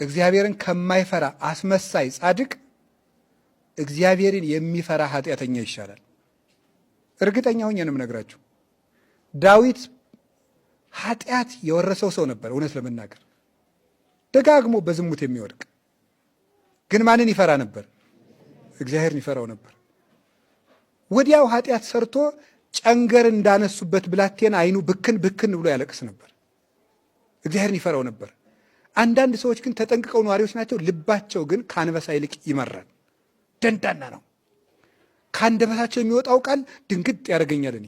እግዚአብሔርን ከማይፈራ አስመሳይ ጻድቅ እግዚአብሔርን የሚፈራ ኃጢአተኛ ይሻላል። እርግጠኛ ሆኜ ነው የምነግራችሁ። ዳዊት ኃጢአት የወረሰው ሰው ነበር። እውነት ለመናገር ደጋግሞ በዝሙት የሚወድቅ ግን ማንን ይፈራ ነበር? እግዚአብሔርን ይፈራው ነበር። ወዲያው ኃጢአት ሰርቶ ጨንገር እንዳነሱበት ብላቴና አይኑ ብክን ብክን ብሎ ያለቅስ ነበር። እግዚአብሔርን ይፈራው ነበር። አንዳንድ ሰዎች ግን ተጠንቅቀው ነዋሪዎች ናቸው። ልባቸው ግን ከአንበሳ ይልቅ ይመራል፣ ደንዳና ነው። ከአንደበታቸው የሚወጣው ቃል ድንግጥ ያደርገኛል። እኔ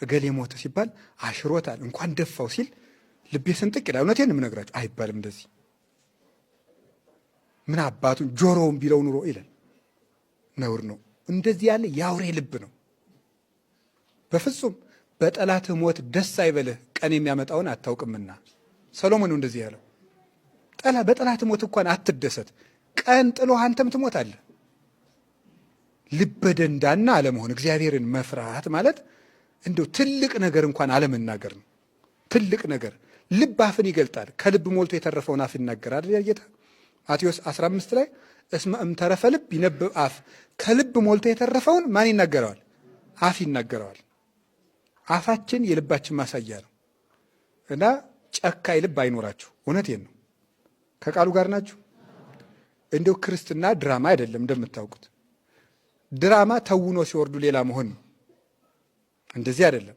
እገሌ ሞተ ሲባል አሽሮታል እንኳን ደፋው ሲል ልቤ ስንጥቅ ይላል። እውነቴን የምነግራቸው አይባልም እንደዚህ። ምን አባቱን ጆሮውን ቢለው ኑሮ ይላል። ነውር ነው። እንደዚህ ያለ የአውሬ ልብ ነው። በፍጹም በጠላትህ ሞት ደስ አይበልህ ቀን የሚያመጣውን አታውቅምና። ሰሎሞን ነው እንደዚህ ያለው። በጠላትህ ሞት እንኳን አትደሰት፣ ቀን ጥሎህ አንተም ትሞታለህ። ልበ ደንዳና አለመሆን፣ እግዚአብሔርን መፍራት ማለት እንደው ትልቅ ነገር እንኳን አለመናገር ነው። ትልቅ ነገር ልብ አፍን ይገልጣል። ከልብ ሞልቶ የተረፈውን አፍ ይናገራል ጌታ። ማቴዎስ 15 ላይ እስመ እምተረፈ ልብ ይነብብ አፍ። ከልብ ሞልቶ የተረፈውን ማን ይናገረዋል? አፍ ይናገረዋል። አፋችን የልባችን ማሳያ ነው እና ጨካኝ ልብ አይኖራችሁ። እውነቴን ነው። ከቃሉ ጋር ናችሁ። እንደው ክርስትና ድራማ አይደለም። እንደምታውቁት ድራማ ተውኖ ሲወርዱ ሌላ መሆን ነው። እንደዚህ አይደለም።